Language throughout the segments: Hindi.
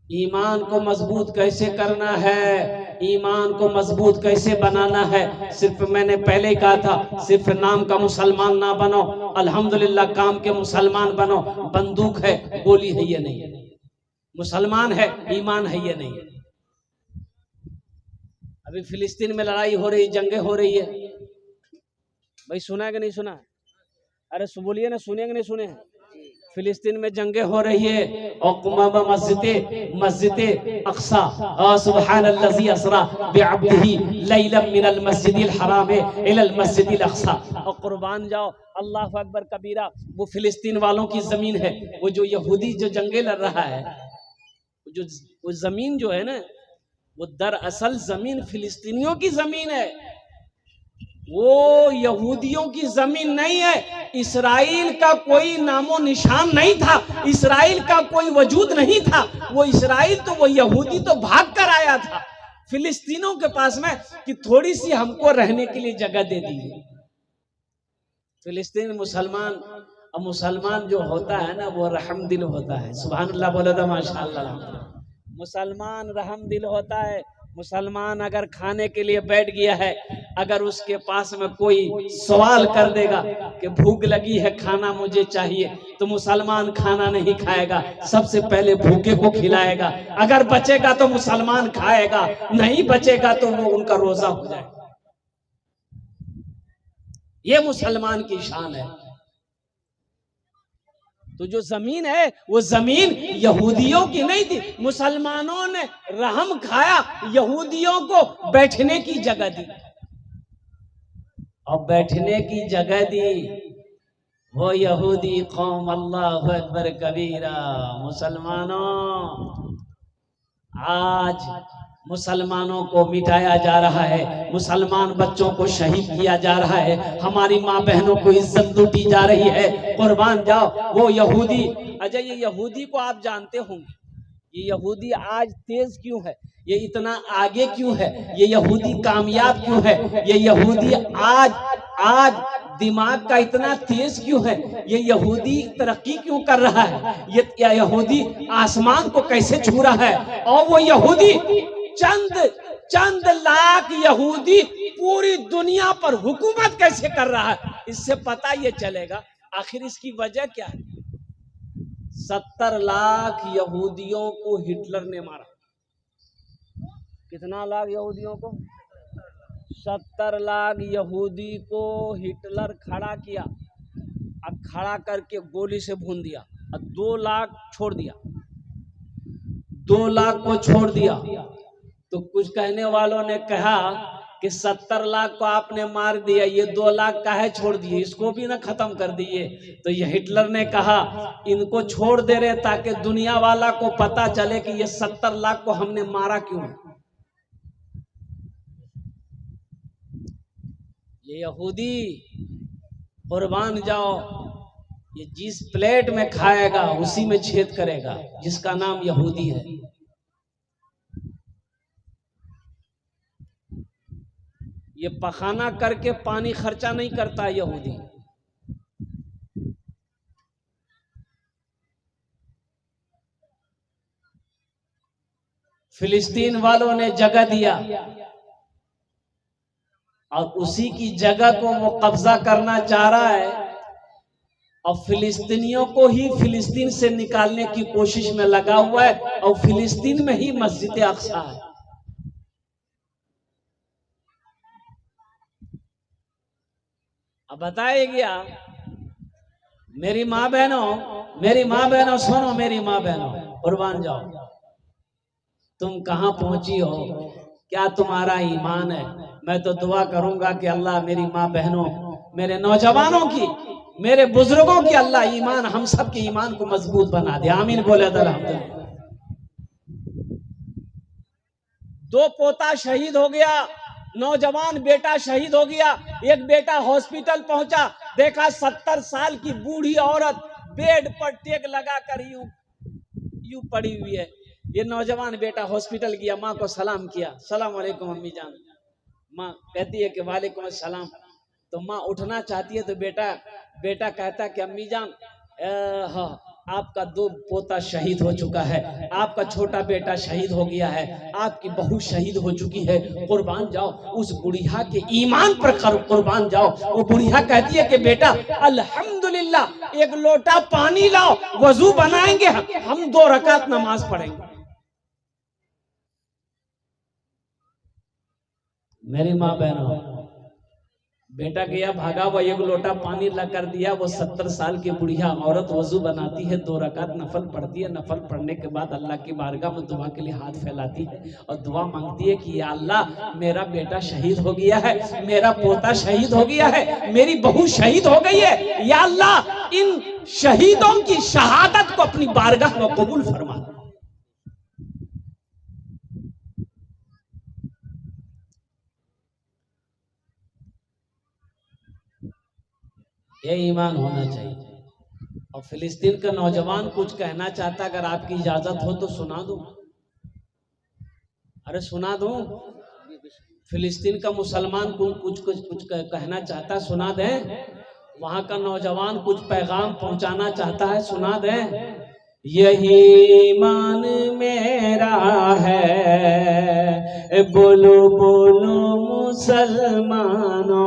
ईमान को मजबूत कैसे करना है, ईमान को मजबूत कैसे बनाना है। सिर्फ मैंने पहले ही कहा था, सिर्फ नाम का मुसलमान ना बनो, अल्हम्दुलिल्लाह काम के मुसलमान बनो। बंदूक है, गोली है ये नहीं, मुसलमान है, ईमान है ये नहीं। अभी फिलिस्तीन में लड़ाई हो रही, जंगे हो रही है, भाई सुना है कि नहीं सुना? अरे बोलिए ना, सुने कि नहीं सुने? फिलिस्तीन में जंगे हो रही है और मस्जिद अक्सा, सुब्हानल्लज़ी अस्रा बिअब्दिही लैलन मिनल मस्जिदिल हराम इलल मस्जिदिल अक्सा। और कुर्बान जाओ, अल्लाह अकबर कबीरा। वो फिलिस्तीन वालों की जमीन है, वो जो यहूदी जो जंगे लड़ रहा है, जो वो जमीन जो है ना, वो दरअसल जमीन फिलिस्तीनियों की जमीन है, वो यहूदियों की जमीन नहीं है। इस्राइल का कोई नामो निशान नहीं था, इस्राइल का कोई वजूद नहीं था। वो इस्राइल तो वो यहूदी तो भाग कर आया था फिलिस्तीनों के पास में कि थोड़ी सी हमको रहने के लिए जगह दे दीजिए। फिलिस्तीन मुसलमान, और मुसलमान जो होता है ना वो रहम दिल होता है। सुभान अल्लाह बोला था, माशाअल्लाह। मुसलमान रहम दिल होता है। मुसलमान अगर खाने के लिए बैठ गया है, अगर उसके पास में कोई सवाल कर देगा कि भूख लगी है, खाना मुझे चाहिए, तो मुसलमान खाना नहीं खाएगा, सबसे पहले भूखे को खिलाएगा। अगर बचेगा तो मुसलमान खाएगा, नहीं बचेगा तो वो उनका रोजा हो जाएगा। ये मुसलमान की शान है। तो जो जमीन है वो जमीन यहूदियों की नहीं थी, मुसलमानों ने रहम खाया, यहूदियों को बैठने की जगह दी। और बैठने की जगह दी वो यहूदी कौम, अल्लाहु अकबर कबीरा। मुसलमानों, आज मुसलमानों को मिटाया जा रहा है, मुसलमान बच्चों को शहीद किया जा रहा है, हमारी माँ बहनों को इज्जत लूटी जा रही है। कुर्बान जाओ वो यहूदी। अजय, ये यहूदी को आप जानते होंगे, ये यहूदी आज तेज क्यों है, ये इतना आगे क्यों है, ये यहूदी कामयाब क्यों है, ये यहूदी आज दिमाग का इतना तेज क्यों है, ये यहूदी तरक्की क्यों कर रहा है, ये यहूदी आसमान को कैसे छू रहा है। और वो यहूदी चंद लाख यहूदी पूरी दुनिया पर हुकूमत कैसे कर रहा है, इससे पता ये चलेगा आखिर इसकी वजह क्या है। 70 लाख यहूदियों को हिटलर ने मारा। कितना लाख यहूदियों को? 70 लाख यहूदी को हिटलर खड़ा किया। अब खड़ा करके गोली से भून दिया, और 2 लाख छोड़ दिया, 2 लाख को छोड़ दिया। तो कुछ कहने वालों ने कहा कि 70 लाख को आपने मार दिया, ये 2 लाख काहे छोड़ दिए, इसको भी ना खत्म कर दिए। तो ये हिटलर ने कहा इनको छोड़ दे रहे ताकि दुनिया वाला को पता चले कि ये 70 लाख को हमने मारा क्यों। ये यहूदी, कुर्बान जाओ, ये जिस प्लेट में खाएगा उसी में छेद करेगा, जिसका नाम यहूदी है। ये पखाना करके पानी खर्चा नहीं करता यहूदी। फिलिस्तीन वालों ने जगह दिया और उसी की जगह को वो कब्जा करना चाह रहा है, और फिलिस्तीनियों को ही फिलिस्तीन से निकालने की कोशिश में लगा हुआ है, और फिलिस्तीन में ही मस्जिद अक्सा है। अब बताए गया, मेरी माँ बहनों सुनो, मेरी माँ बहनों, कुर्बान जाओ, तुम कहां पहुंची हो, क्या तुम्हारा ईमान है? मैं तो दुआ करूंगा कि अल्लाह मेरी माँ बहनों, मेरे नौजवानों की, मेरे बुजुर्गों की अल्लाह ईमान, हम सब के ईमान को मजबूत बना दे। आमीन बोले अल्हम्दुलिल्लाह। 2 पोता शहीद हो गया, नौजवान बेटा शहीद हो गया। एक बेटा हॉस्पिटल पहुंचा, देखा 70 साल की बूढ़ी औरत बेड पर टेक लगाकर यूं पड़ी हुई है। ये नौजवान बेटा हॉस्पिटल गया, माँ को सलाम किया, सलाम वालेकुम अम्मी जान। माँ कहती है कि वालेकुम सलाम। तो माँ उठना चाहती है, तो बेटा कहता है कि अम्मी जान, हाँ आपका 2 पोता शहीद हो चुका है, आपका छोटा बेटा शहीद हो गया है, आपकी बहू शहीद हो चुकी है, कुर्बान जाओ उस बुढ़िया के ईमान पर कुर्बान जाओ। वो बुढ़िया कहती है कि बेटा अल्हम्दुलिल्लाह 1 लोटा पानी लाओ, वजू बनाएंगे, हम 2 रकात नमाज पढ़ेंगे। मेरी माँ बहनों, बेटा गया भागा, वो 1 लोटा पानी ला कर दिया, वो 70 साल की बुढ़िया औरत वजू बनाती है, 2 रकात नफल पढ़ती है, नफल पढ़ने के बाद अल्लाह की बारगाह में दुआ के लिए हाथ फैलाती है और दुआ मांगती है कि या अल्लाह मेरा बेटा शहीद हो गया है, मेरा पोता शहीद हो गया है, मेरी बहू शहीद हो गई है, या अल्लाह इन शहीदों की शहादत को अपनी बारगाह में कबूल फरमा। ये ईमान होना चाहिए। और फिलिस्तीन का नौजवान कुछ कहना चाहता, अगर आपकी इजाजत हो तो सुना दूं। अरे सुना दूं। फिलिस्तीन का मुसलमान कुछ कहना चाहता, सुना दें। वहां का नौजवान कुछ पैगाम पहुंचाना चाहता है, सुना दें। यही ईमान मेरा है, बोलो बोलो मुसलमानों,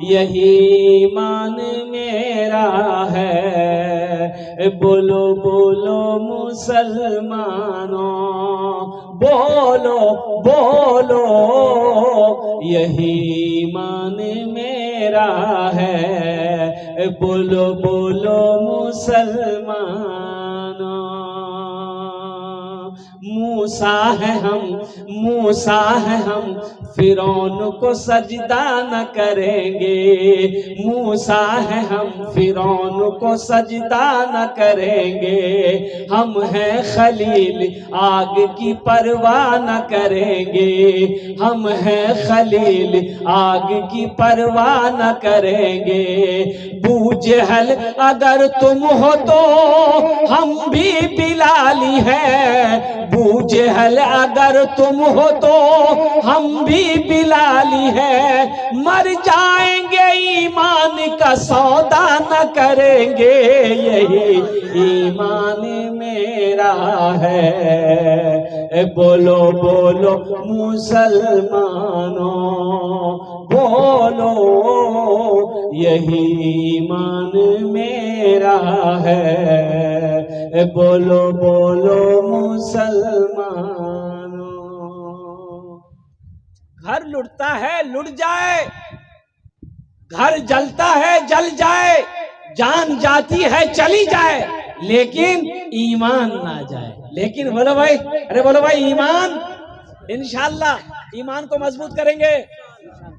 यही ईमान मेरा है, बोलो बोलो मुसलमानों, बोलो बोलो यही ईमान मेरा है, बोलो बोलो मुसलमानों। मूसा है हम फिरौन को सजदा न करेंगे, मूसा है हम फिरौन को सजदा न करेंगे, हम हैं खलील आग की परवाह न करेंगे, हम हैं खलील आग की परवाह न करेंगे। बूजहल अगर तुम हो तो हम भी बिलाली हैं, बूजहल अगर तुम हो तो हम भी बिलाली है, मर जाएंगे ईमान का सौदा न करेंगे, यही ईमान मेरा है, बोलो बोलो मुसलमानों, बोलो यही ईमान मेरा है, बोलो बोलो मुसलमानों। घर लुटता है लुट जाए, घर जलता है जल जाए, जान जाती है चली जाए, लेकिन ईमान ना जाए। लेकिन बोलो भाई, अरे बोलो भाई, ईमान इंशाअल्लाह ईमान को मजबूत करेंगे।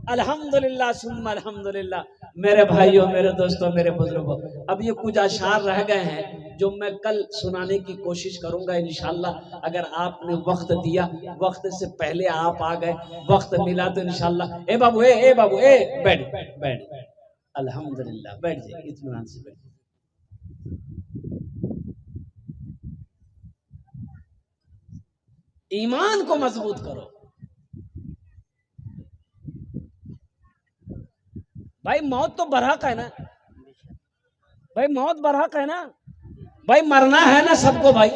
अल्हम्दुलिल्लाह सुम्मा अल्हम्दुलिल्लाह। मेरे भाइयों, मेरे दोस्तों, मेरे बुजुर्गों, अब ये कुछ अशार रह गए हैं जो मैं कल सुनाने की कोशिश करूंगा इंशाअल्लाह। अगर आपने वक्त दिया, वक्त से पहले आप आ गए, वक्त मिला तो इंशाअल्लाह। ए बाबू, ए बाबू, ए बैठ बैठ, अल्हम्दुलिल्लाह, बैठ जाइए, इत्मीनान से बैठ। ईमान को मजबूत करो भाई। मौत तो बरहक है ना भाई, मौत बरहक है ना भाई, मरना है ना सबको भाई।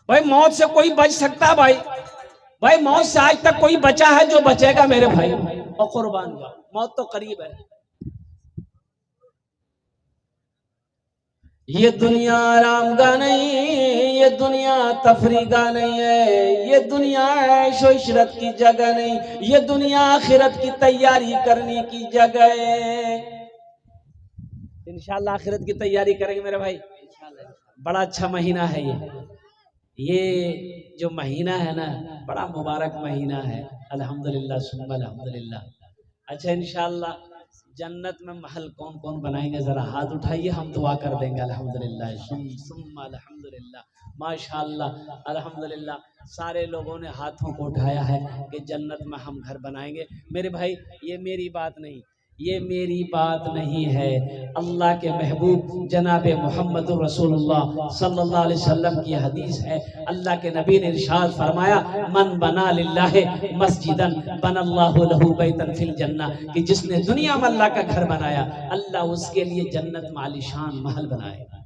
भाई मौत से कोई बच सकता भाई, भाई मौत से आज तक कोई बचा है जो बचेगा मेरे भाई। और कुर्बान जाओ, मौत तो करीब है। ये दुनिया आराम का नहीं, ये दुनिया तफरी का नहीं है, ये दुनिया ऐशो इशरत की जगह नहीं, ये दुनिया आखिरत की तैयारी करने की जगह है। इंशाअल्लाह आखिरत की तैयारी करेंगे मेरे भाई। बड़ा अच्छा महीना है ये जो महीना है ना, बड़ा मुबारक महीना है। अल्हम्दुलिल्लाह सुम्मा अल्हम्दुलिल्लाह। अच्छा, इंशाअल्लाह जन्नत में महल कौन कौन बनाएंगे, जरा हाथ उठाइए, हम दुआ कर देंगे। अल्हम्दुलिल्लाह सुम्मा अल्हम्दुलिल्लाह, माशाअल्लाह अल्हम्दुलिल्लाह। सारे लोगों ने हाथों को उठाया है कि जन्नत में हम घर बनाएंगे। मेरे भाई, ये मेरी बात नहीं, ये मेरी बात नहीं है, अल्लाह के महबूब जनाब मोहम्मद रसूलुल्लाह सल्लल्लाहु अलैहि वसल्लम की हदीस है। अल्लाह के नबी ने इरशाद फरमाया, मन बना लिल्लाहि मस्जिदन बनल्लाहु लहू बैतन फिल जन्नह, कि जिसने दुनिया में अल्लाह का घर बनाया, अल्लाह उसके लिए जन्नत में आलीशान महल बनाएगा।